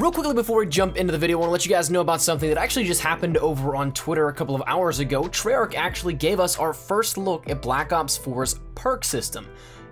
Real quickly before we jump into the video, I want to let you guys know about something that actually just happened over on Twitter a couple of hours ago. Treyarch actually gave us our first look at Black Ops 4's perk system.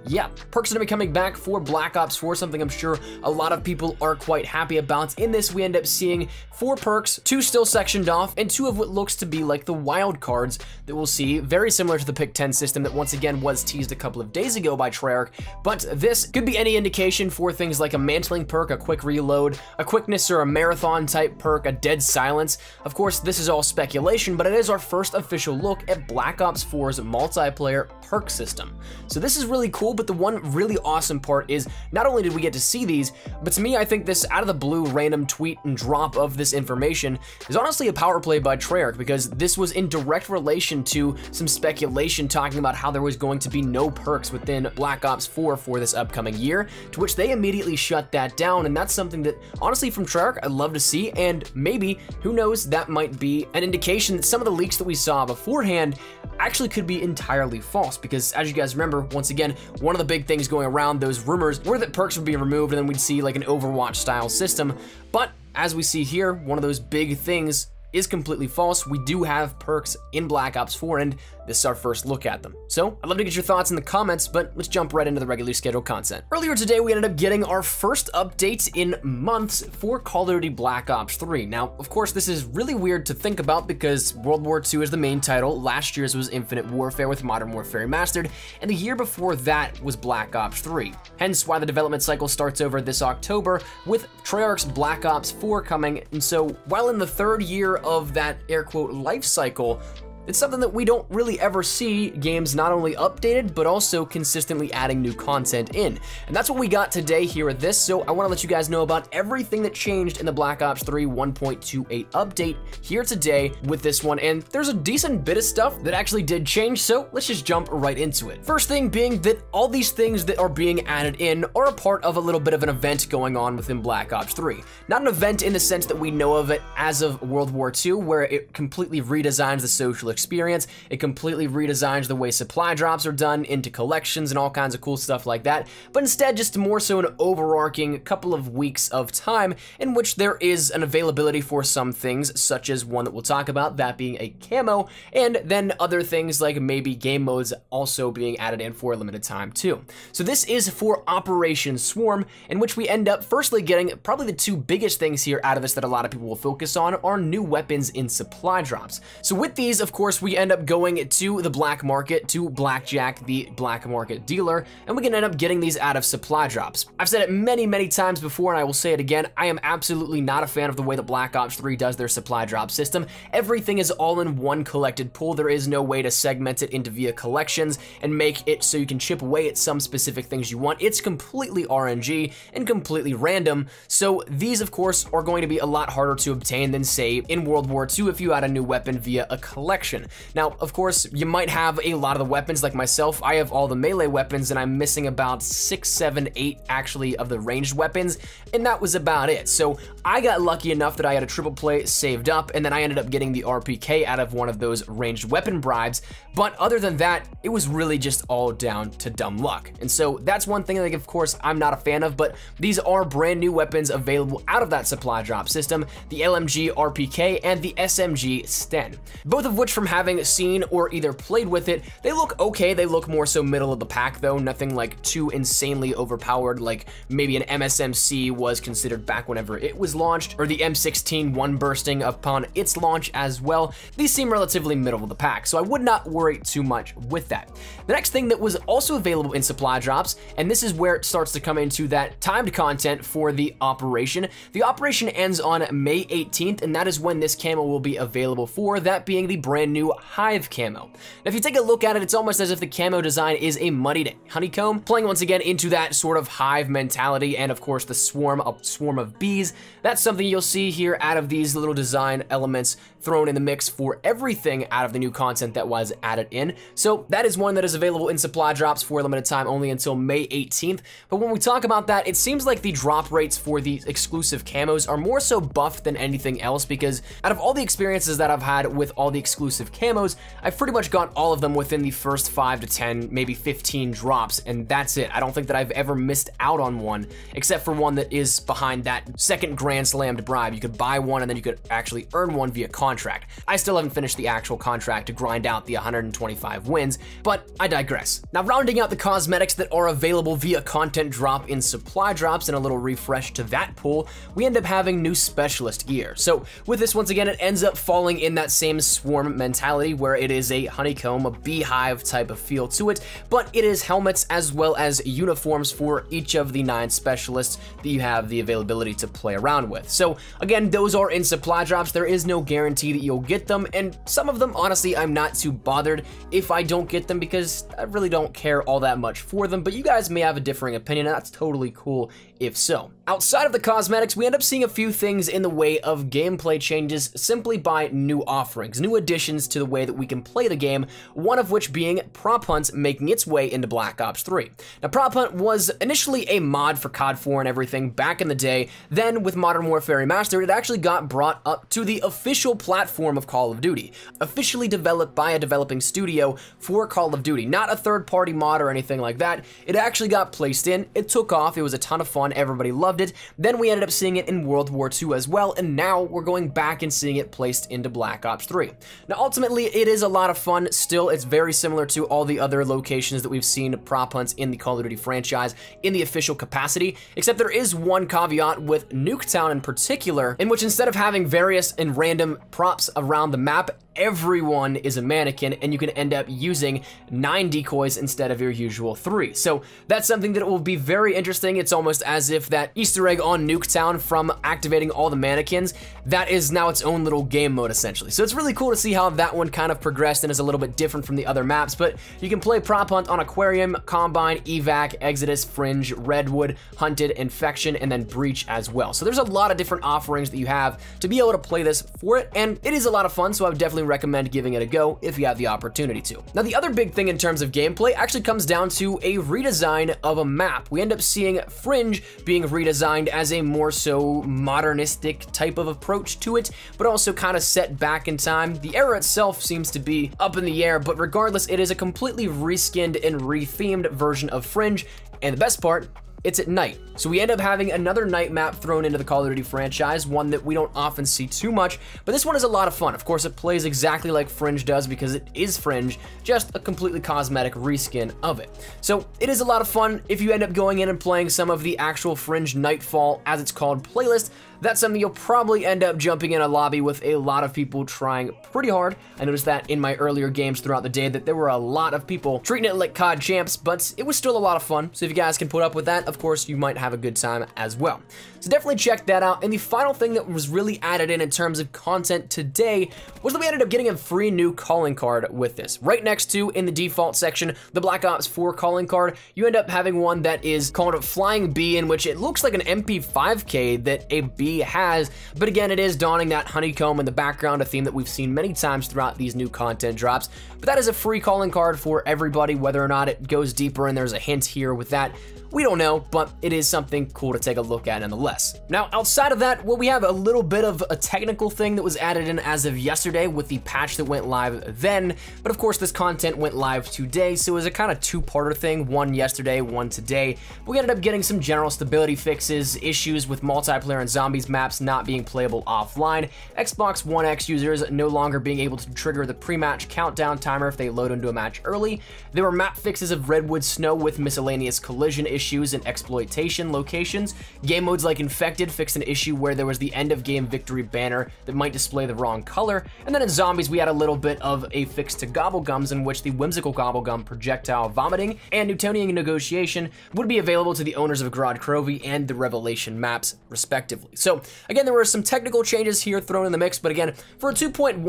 Yeah, perks are gonna be coming back for Black Ops 4, something I'm sure a lot of people are quite happy about. In this, we end up seeing 4 perks, 2 still sectioned off, and 2 of what looks to be like the wild cards that we'll see, very similar to the pick 10 system that once again was teased a couple of days ago by Treyarch. But this could be any indication for things like a mantling perk, a quick reload, a quickness or a marathon type perk, a dead silence. Of course, this is all speculation, but it is our first official look at Black Ops 4's multiplayer perk system. So this is really cool. But the one really awesome part is not only did we get to see these, but to me, I think this out of the blue random tweet and drop of this information is honestly a power play by Treyarch, because this was in direct relation to some speculation talking about how there was going to be no perks within Black Ops 4 for this upcoming year, to which they immediately shut that down. And that's something that honestly from Treyarch I'd love to see, and maybe, who knows, that might be an indication that some of the leaks that we saw beforehand actually could be entirely false, because as you guys remember, once again, one of the big things going around, those rumors were that perks would be removed and then we'd see like an Overwatch style system. But as we see here, one of those big things is completely false. We do have perks in Black Ops 4, and this is our first look at them. So I'd love to get your thoughts in the comments, but let's jump right into the regularly scheduled content. Earlier today, we ended up getting our first update in months for Call of Duty Black Ops 3. Now, of course, this is really weird to think about because World War II is the main title. Last year's was Infinite Warfare with Modern Warfare Remastered, and the year before that was Black Ops 3. Hence why the development cycle starts over this October with Treyarch's Black Ops 4 coming. And so while in the 3rd year of that air quote life cycle, it's something that we don't really ever see games not only updated, but also consistently adding new content in. And that's what we got today here at this, so I want to let you guys know about everything that changed in the Black Ops 3 1.28 update here today with this one. And there's a decent bit of stuff that actually did change, so let's just jump right into it. First thing being that all these things that are being added in are a part of a little bit of an event going on within Black Ops 3. Not an event in the sense that we know of it as of World War II, where it completely redesigns the social experience. It completely redesigns the way supply drops are done into collections and all kinds of cool stuff like that, but instead just more so an overarching couple of weeks of time in which there is an availability for some things, such as one that we'll talk about, that being a camo, and then other things like maybe game modes also being added in for a limited time too. So this is for Operation Swarm, in which we end up firstly getting probably the 2 biggest things here out of this that a lot of people will focus on are new weapons in supply drops. So with these, of course, we end up going to the black market, to Blackjack, the black market dealer, and we can end up getting these out of supply drops. I've said it many, many times before, and I will say it again, I am absolutely not a fan of the way that Black Ops 3 does their supply drop system. Everything is all in one collected pool. There is no way to segment it into via collections and make it so you can chip away at some specific things you want. It's completely RNG and completely random, so these, of course, are going to be a lot harder to obtain than, say, in World War II if you add a new weapon via a collection. Now, of course, you might have a lot of the weapons, like myself. I have all the melee weapons, and I'm missing about 6, 7, 8 actually of the ranged weapons, and that was about it. So I got lucky enough that I had a triple play saved up, and then I ended up getting the RPK out of one of those ranged weapon bribes. But other than that, it was really just all down to dumb luck. And so that's one thing that, of course, I'm not a fan of, but these are brand new weapons available out of that supply drop system, the LMG RPK and the SMG Sten. Both of which, from having seen or either played with it, they look okay. They look more so middle of the pack though, nothing like too insanely overpowered like maybe an MSMC was considered back whenever it was launched, or the M16 one bursting upon its launch as well. These seem relatively middle of the pack, so I would not worry too much with that. The next thing that was also available in supply drops, and this is where it starts to come into that timed content for the operation. The operation ends on May 18th, and that is when this camo will be available for, that being the brand new Hive camo. Now, if you take a look at it, it's almost as if the camo design is a muddied honeycomb, playing once again into that sort of hive mentality, and of course the swarm of bees. That's something you'll see here out of these little design elements thrown in the mix for everything out of the new content that was added in. So that is one that is available in supply drops for a limited time only until May 18th. But when we talk about that, it seems like the drop rates for the exclusive camos are more so buffed than anything else, because out of all the experiences that I've had with all the exclusive camos, I've pretty much got all of them within the first 5 to 10, maybe 15 drops, and that's it. I don't think that I've ever missed out on one, except for one that is behind that second Grand Slammed bribe. You could buy one and then you could actually earn one via contract. I still haven't finished the actual contract to grind out the 125 wins, but I digress. Now, rounding out the cosmetics that are available via content drop in supply drops and a little refresh to that pool, we end up having new specialist gear. So with this, once again, it ends up falling in that same swarm mentality where it is a honeycomb, a beehive type of feel to it, but it is helmets as well as uniforms for each of the 9 specialists that you have the availability to play around with. So again, those are in supply drops. There is no guarantee that you'll get them, and some of them, honestly, I'm not too bothered if I don't get them because I really don't care all that much for them, but you guys may have a differing opinion, and that's totally cool if so. Outside of the cosmetics, we end up seeing a few things in the way of gameplay changes simply by new offerings, new additions to the way that we can play the game, one of which being Prop Hunt making its way into Black Ops 3. Now, Prop Hunt was initially a mod for COD 4 and everything back in the day. Then with Modern Warfare Remastered, it actually got brought up to the official platform of Call of Duty, officially developed by a developing studio for Call of Duty, not a third-party mod or anything like that. It actually got placed in, it took off, it was a ton of fun, everybody loved it. Then we ended up seeing it in World War II as well, and now we're going back and seeing it placed into Black Ops 3. Now, ultimately, it is a lot of fun still. It's very similar to all the other locations that we've seen prop hunts in the Call of Duty franchise in the official capacity, except there is one caveat with Nuketown in particular, in which instead of having various and random props around the map, everyone is a mannequin, and you can end up using 9 decoys instead of your usual 3. So that's something that will be very interesting. It's almost as if that Easter egg on Nuketown from activating all the mannequins, that is now its own little game mode essentially. So it's really cool to see how that one kind of progressed and is a little bit different from the other maps, but you can play Prop Hunt on Aquarium, Combine, Evac, Exodus, Fringe, Redwood, Hunted, Infection, and then Breach as well. So there's a lot of different offerings that you have to be able to play this for it, and it is a lot of fun, so I would definitely recommend giving it a go if you have the opportunity to. Now, the other big thing in terms of gameplay actually comes down to a redesign of a map. We end up seeing Fringe being redesigned as a more so modernistic type of approach to it, but also kind of set back in time. The era itself seems to be up in the air, but regardless, it is a completely reskinned and rethemed version of Fringe, and the best part, it's at night. So we end up having another night map thrown into the Call of Duty franchise, one that we don't often see too much, but this one is a lot of fun. Of course, it plays exactly like Fringe does because it is Fringe, just a completely cosmetic reskin of it. So it is a lot of fun. If you end up going in and playing some of the actual Fringe Nightfall, as it's called, playlist, that's something you'll probably end up jumping in a lobby with a lot of people trying pretty hard. I noticed that in my earlier games throughout the day that there were a lot of people treating it like COD champs, but it was still a lot of fun. So if you guys can put up with that, of course, you might have a good time as well. So definitely check that out. And the final thing that was really added in terms of content today was that we ended up getting a free new calling card with this. Right next to, in the default section, the Black Ops 4 calling card, you end up having one that is called Flying Bee, in which it looks like an MP5K that a bee has, but again, it is donning that honeycomb in the background, a theme that we've seen many times throughout these new content drops. But that is a free calling card for everybody. Whether or not it goes deeper and there's a hint here with that, we don't know, but it is something cool to take a look at nonetheless. Now, outside of that, well, we have a little bit of a technical thing that was added in as of yesterday with the patch that went live then, but of course this content went live today, so it was a kind of two-parter thing, one yesterday, one today. We ended up getting some general stability fixes, issues with multiplayer and zombies maps not being playable offline, Xbox One X users no longer being able to trigger the pre-match countdown timer if they load into a match early. There were map fixes of Redwood Snow with miscellaneous collision issues and exploitation locations. Game modes like Infected fixed an issue where there was the end of game victory banner that might display the wrong color. And then in Zombies, we had a little bit of a fix to Gobblegums, in which the whimsical Gobblegum projectile vomiting and Newtonian negotiation would be available to the owners of Grod Crovy and the Revelation maps, respectively. So again, there were some technical changes here thrown in the mix, but again, for a 2.14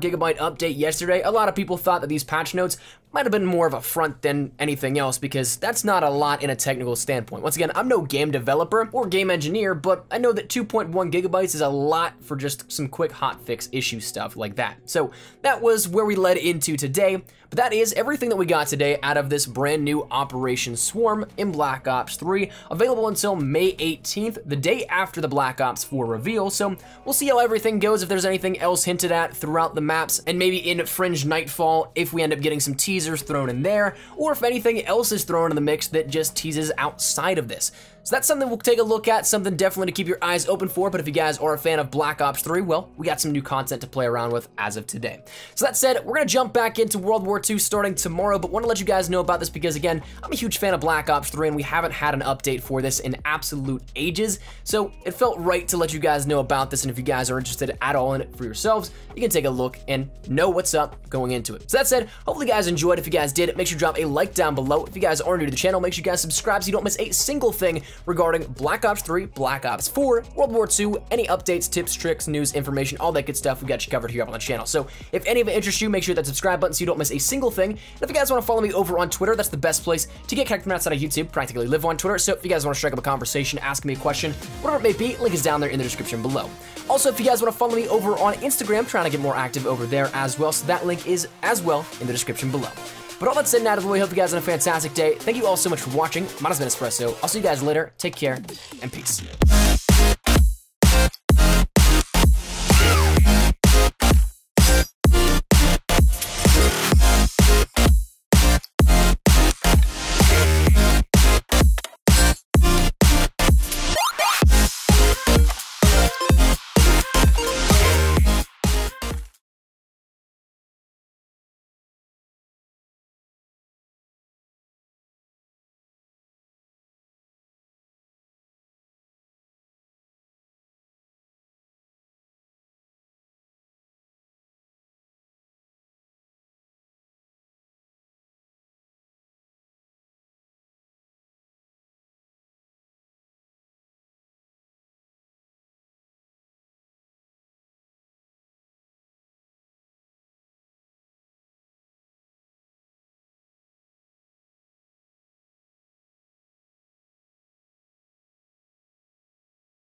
gigabyte update yesterday, a lot of people thought that these patch notes might have been more of a front than anything else, because that's not a lot in a technical standpoint. Once again, I'm no game developer or game engineer, but I know that 2.1 gigabytes is a lot for just some quick hotfix issue stuff like that. So that was where we led into today, but that is everything that we got today out of this brand new Operation Swarm in Black Ops 3, available until May 18th, the day after the Black Ops 4 reveal. So we'll see how everything goes, if there's anything else hinted at throughout the maps, and maybe in Fringe Nightfall, if we end up getting some teasers thrown in there, or if anything else is thrown in the mix that just teases outside of this. So that's something we'll take a look at, something definitely to keep your eyes open for. But if you guys are a fan of Black Ops 3, well, we got some new content to play around with as of today. So that said, we're gonna jump back into World War II starting tomorrow, but want to let you guys know about this because, again, I'm a huge fan of Black Ops 3 and we haven't had an update for this in absolute ages. So it felt right to let you guys know about this, and if you guys are interested at all in it for yourselves, you can take a look and know what's up going into it. So that said, hopefully you guys enjoyed. If you guys did, make sure you drop a like down below. If you guys are new to the channel, make sure you guys subscribe so you don't miss a single thing regarding Black Ops 3, Black Ops 4, World War II, any updates, tips, tricks, news, information, all that good stuff. We got you covered here up on the channel. So if any of it interests you, make sure you hit that subscribe button so you don't miss a single thing. And if you guys want to follow me over on Twitter, that's the best place to get connected from outside of YouTube. Practically live on Twitter. So if you guys want to strike up a conversation, ask me a question, whatever it may be, link is down there in the description below. Also, if you guys want to follow me over on Instagram, trying to get more active over there as well, so that link is as well in the description below. But all that said and out of the way, hope you guys have a fantastic day. Thank you all so much for watching. Mine has been Espresso. I'll see you guys later. Take care and peace.